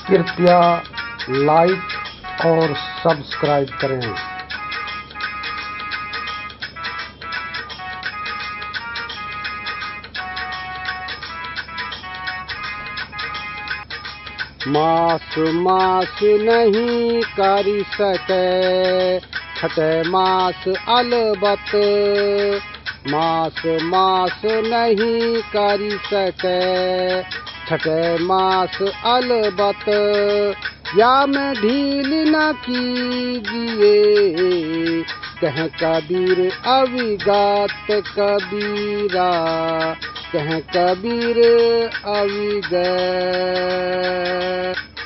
कृपया लाइक और सब्सक्राइब करें। मास मास नहीं करी सके छठे मास अलबत, मास मास नहीं करी सके छठे मास अलबत, या में ढील न कीजिए कह कबीर अविगत कबीरा, कह कबीर अविगत।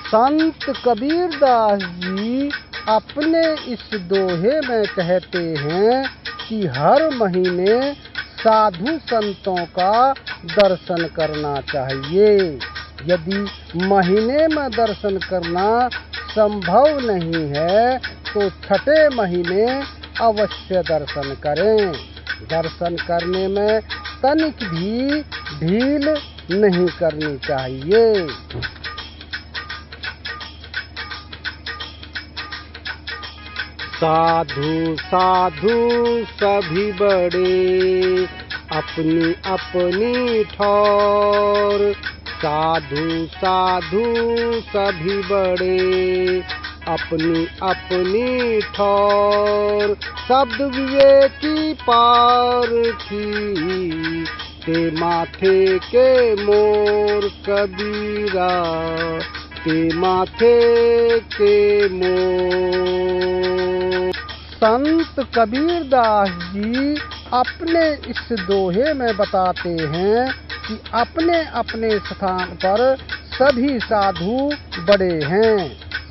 संत कबीरदास जी अपने इस दोहे में कहते हैं कि हर महीने साधु संतों का दर्शन करना चाहिए। यदि महीने में दर्शन करना संभव नहीं है तो छठे महीने अवश्य दर्शन करें। दर्शन करने में तनिक भी ढील नहीं करनी चाहिए। साधु साधु सभी बड़े अपनी अपनी ठौर, साधु साधु सभी बड़े अपनी अपनी ठौर, शब्द विवेकी पारखी ते माथे के मोर कबीरा, ते माथे के मोर। संत कबीरदास जी अपने इस दोहे में बताते हैं कि अपने अपने स्थान पर सभी साधु बड़े हैं।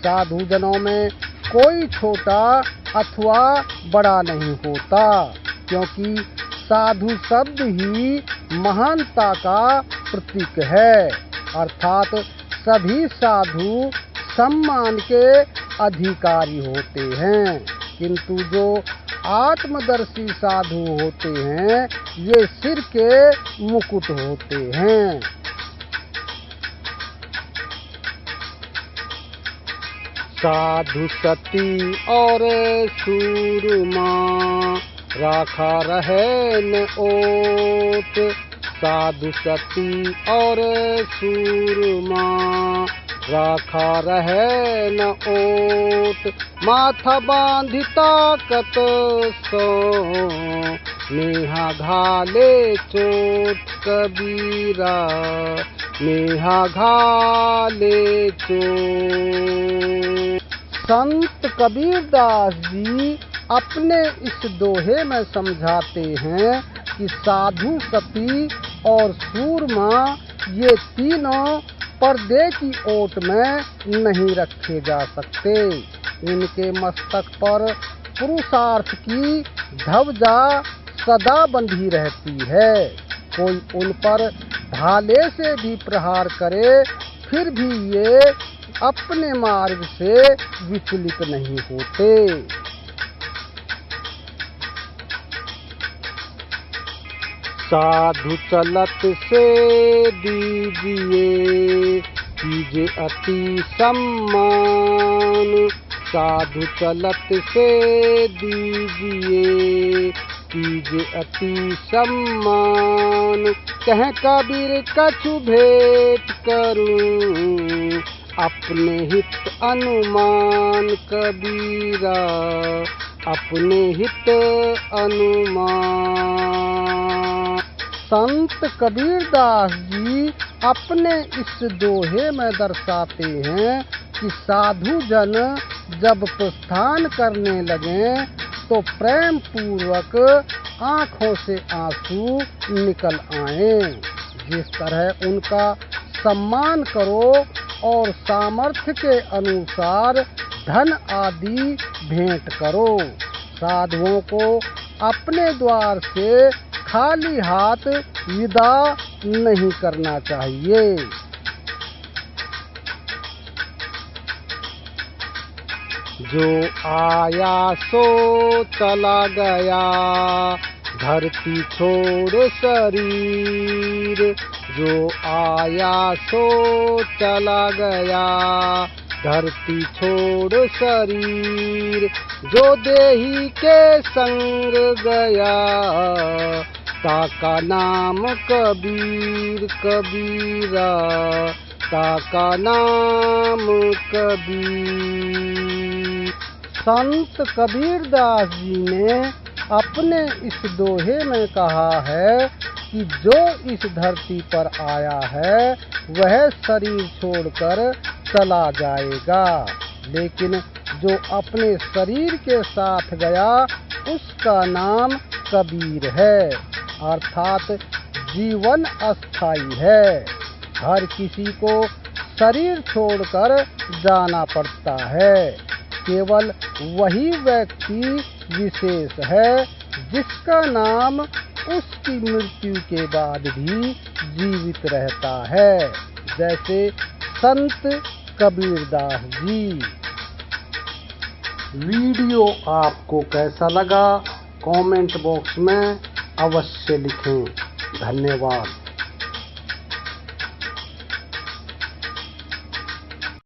साधु जनों में कोई छोटा अथवा बड़ा नहीं होता, क्योंकि साधु शब्द ही महानता का प्रतीक है। अर्थात सभी साधु सम्मान के अधिकारी होते हैं, किंतु जो आत्मदर्शी साधु होते हैं ये सिर के मुकुट होते हैं। साधु सती और सूरमा राखा रहे न ओट, साधु सती और सूरमा राखा रहे न ओट, माथा बांधी ताकत सो नेहा घाले चोट कबीरा, नेहा घाले चोट। संत कबीरदास जी अपने इस दोहे में समझाते हैं कि साधु सती और सूरमा ये तीनों पर्दे की ओट में नहीं रखे जा सकते। इनके मस्तक पर पुरुषार्थ की ध्वजा सदा बंधी रहती है। कोई उन पर भाले से भी प्रहार करे फिर भी ये अपने मार्ग से विचलित नहीं होते। साधु चलत से दीजिए कीजिए अति सम्मान, साधु चलत से दीजिए कीजिए अति सम्मान, कह कबीर कछु भेंट करूं अपने हित अनुमान कबीरा, अपने हित अनुमान। संत कबीरदास जी अपने इस दोहे में दर्शाते हैं कि साधु जन जब प्रस्थान करने लगे तो प्रेम पूर्वक आँखों से आंसू निकल आए। जिस तरह उनका सम्मान करो और सामर्थ्य के अनुसार धन आदि भेंट करो। साधुओं को अपने द्वार से खाली हाथ विदा नहीं करना चाहिए। जो आया सो चला गया धरती छोड़ शरीर, जो आया सो चला गया। धरती छोड़ शरीर, जो देही के संग गया। ताका नाम कबीर कबीरा, ताका नाम कबीर। संत कबीरदास जी ने अपने इस दोहे में कहा है कि जो इस धरती पर आया है वह शरीर छोड़कर चला जाएगा, लेकिन जो अपने शरीर के साथ गया उसका नाम कबीर है, अर्थात जीवन अस्थाई है। हर किसी को शरीर छोड़कर जाना पड़ता है। केवल वही व्यक्ति विशेष है जिसका नाम उसकी मृत्यु के बाद भी जीवित रहता है, जैसे संत कबीरदास जी। वीडियो आपको कैसा लगा कमेंट बॉक्स में अवश्य लिखें। धन्यवाद।